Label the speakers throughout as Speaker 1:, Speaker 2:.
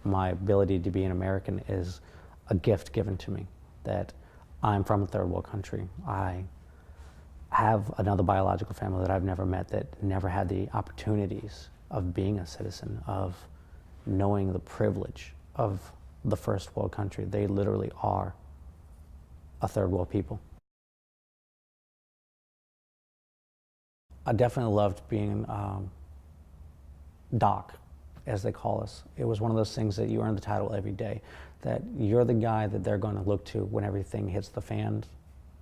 Speaker 1: My ability to be an American is a gift given to me, that I'm from a third world country. I have another biological family that I've never met, that never had the opportunities of being a citizen, of knowing the privilege of the first world country. They literally are a third world people. I definitely loved being Doc, as they call us. It was one of those things that you earn the title every day, that you're the guy that they're going to look to when everything hits the fan.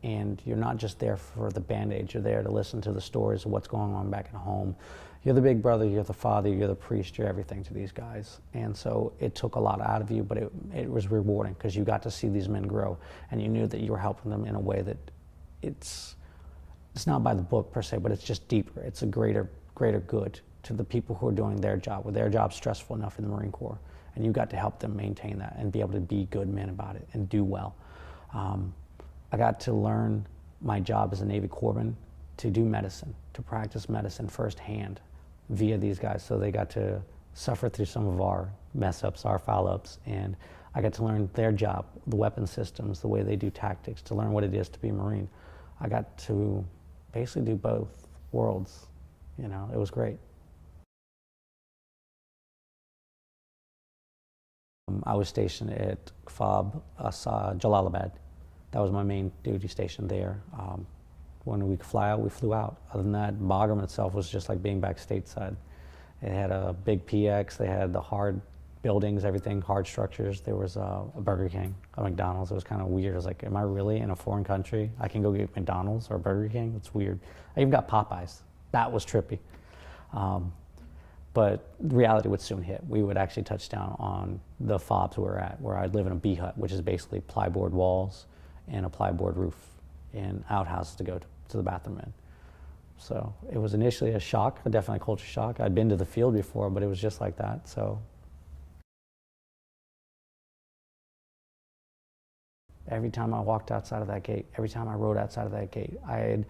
Speaker 1: And you're not just there for the Band-Aid, you're there to listen to the stories of what's going on back at home. You're the big brother, you're the father, you're the priest, you're everything to these guys. And so it took a lot out of you, but it was rewarding because you got to see these men grow, and you knew that you were helping them in a way that it's not by the book per se, but it's just deeper. It's a greater good to the people who are doing their job, where their job's stressful enough in the Marine Corps, and you got to help them maintain that and be able to be good men about it and do well. I got to learn my job as a Navy corpsman to do medicine, to practice medicine firsthand via these guys. So they got to suffer through some of our mess ups, our foul ups, and I got to learn their job, the weapon systems, the way they do tactics, to learn what it is to be a Marine. I got to basically do both worlds. You know, it was great. I was stationed at FOB Jalalabad. That was my main duty station there. When we could fly out, we flew out. Other than that, Bagram itself was just like being back stateside. It had a big PX, they had the hard buildings, everything, hard structures. There was a Burger King, a McDonald's. It was kind of weird. I was like, am I really in a foreign country? I can go get McDonald's or Burger King? It's weird. I even got Popeyes. That was trippy. But reality would soon hit. We would actually touch down on the FOBs we were at, where I'd live in a B hut, which is basically plyboard walls and a plyboard roof, and outhouses to go to the bathroom in. So it was initially a shock, definitely a culture shock. I'd been to the field before, but it was just like that. So every time I walked outside of that gate, every time I rode outside of that gate, I had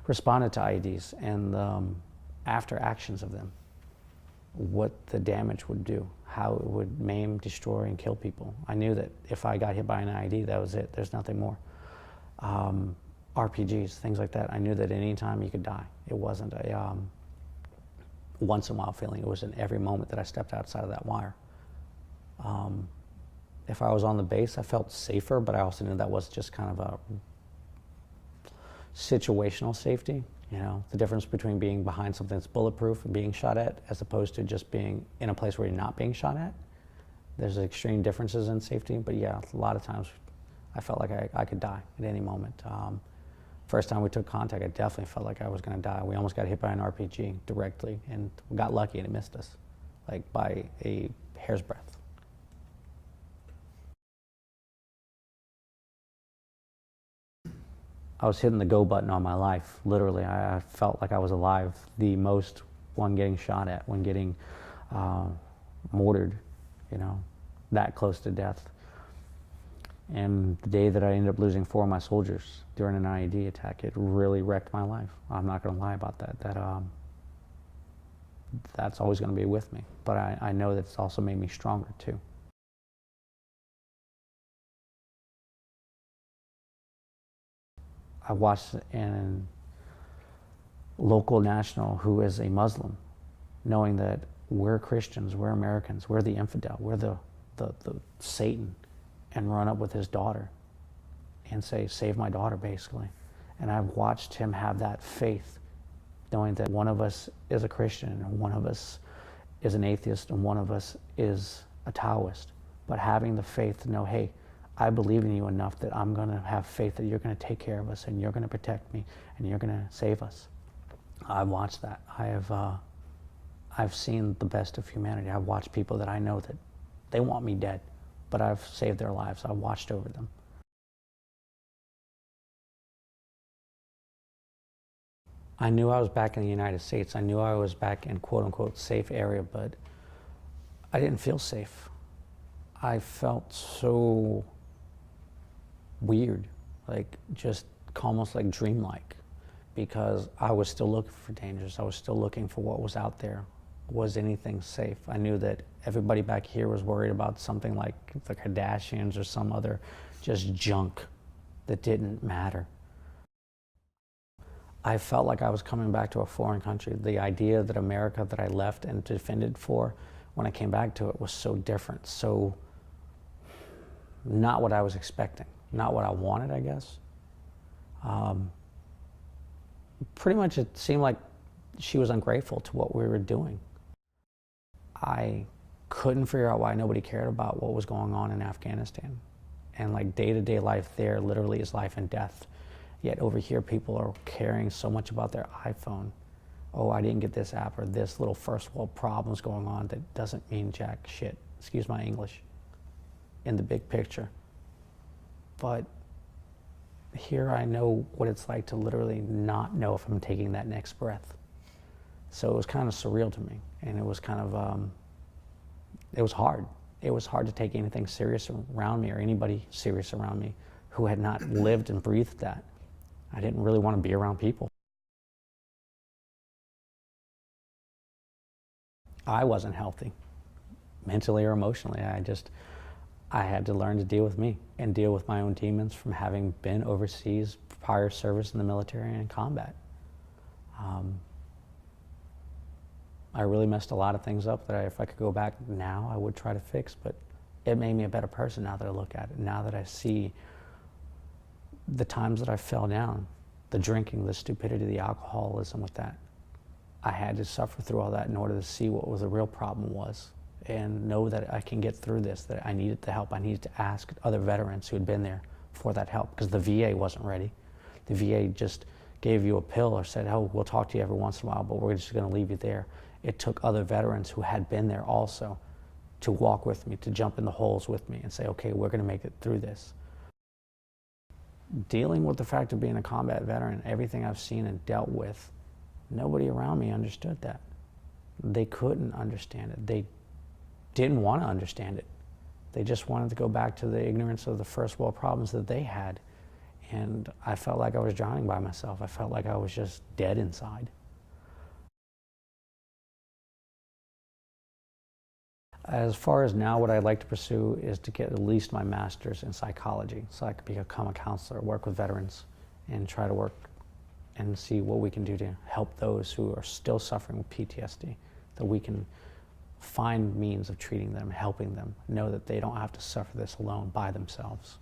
Speaker 1: responded to IEDs and after actions of them, what the damage would do, how it would maim, destroy, and kill people. I knew that if I got hit by an IED, that was it. There's nothing more. RPGs, things like that. I knew that at any time you could die. It wasn't a once in a while feeling. It was in every moment that I stepped outside of that wire. If I was on the base, I felt safer, but I also knew that was just kind of a situational safety. You know, the difference between being behind something that's bulletproof and being shot at, as opposed to just being in a place where you're not being shot at. There's extreme differences in safety, but yeah, a lot of times I felt like I could die at any moment. First time we took contact, I definitely felt like I was going to die. We almost got hit by an RPG directly, and we got lucky and it missed us, like by a hair's breadth. I was hitting the go button on my life, literally. I felt like I was alive. The most one getting shot at, one getting mortared, you know, that close to death. And the day that I ended up losing 4 of my soldiers during an IED attack, it really wrecked my life. I'm not going to lie about that. That's always going to be with me. But I know that it's also made me stronger too. I watched a local national who is a Muslim, knowing that we're Christians, we're Americans, we're the infidel, we're the Satan, and run up with his daughter and say, save my daughter, basically. And I've watched him have that faith, knowing that one of us is a Christian and one of us is an atheist and one of us is a Taoist. But having the faith to know, hey, I believe in you enough that I'm going to have faith that you're going to take care of us and you're going to protect me and you're going to save us. I've watched that. I've seen the best of humanity. I've watched people that I know that they want me dead, but I've saved their lives. I've watched over them. I knew I was back in the United States. I knew I was back in quote unquote safe area, but I didn't feel safe. I felt so weird, like just almost like dreamlike, because I was still looking for dangers. I was still looking for what was out there, was anything safe. I knew that everybody back here was worried about something like the Kardashians or some other just junk that didn't matter. I felt like I was coming back to a foreign country. The idea that America that I left and defended for, when I came back to it, was so different, so not what I was expecting, not what I wanted, I guess. Pretty much it seemed like she was ungrateful to what we were doing. I couldn't figure out why nobody cared about what was going on in Afghanistan. And like day-to-day life there literally is life and death. Yet over here, people are caring so much about their iPhone. Oh, I didn't get this app, or this little first world problems going on that doesn't mean jack shit, excuse my English, in the big picture. But here I know what it's like to literally not know if I'm taking that next breath. So it was kind of surreal to me, and it was kind of, it was hard. It was hard to take anything serious around me, or anybody serious around me who had not lived and breathed that. I didn't really want to be around people. I wasn't healthy, mentally or emotionally. I had to learn to deal with me and deal with my own demons from having been overseas, prior service in the military and in combat. I really messed a lot of things up that if I could go back now, I would try to fix, but it made me a better person now that I look at it, now that I see the times that I fell down, the drinking, the stupidity, the alcoholism with that. I had to suffer through all that in order to see what the real problem was and know that I can get through this, that I needed the help. I needed to ask other veterans who had been there for that help, because the VA wasn't ready. The VA just gave you a pill or said, oh, we'll talk to you every once in a while, but we're just going to leave you there. It took other veterans who had been there also to walk with me, to jump in the holes with me and say, okay, we're going to make it through this. Dealing with the fact of being a combat veteran, everything I've seen and dealt with, nobody around me understood that. They couldn't understand it. They didn't want to understand it. They just wanted to go back to the ignorance of the first world problems that they had. And I felt like I was drowning by myself. I felt like I was just dead inside. As far as now, what I'd like to pursue is to get at least my master's in psychology, so I could become a counselor, work with veterans, and try to work and see what we can do to help those who are still suffering with PTSD, that we can find means of treating them, helping them, know that they don't have to suffer this alone by themselves.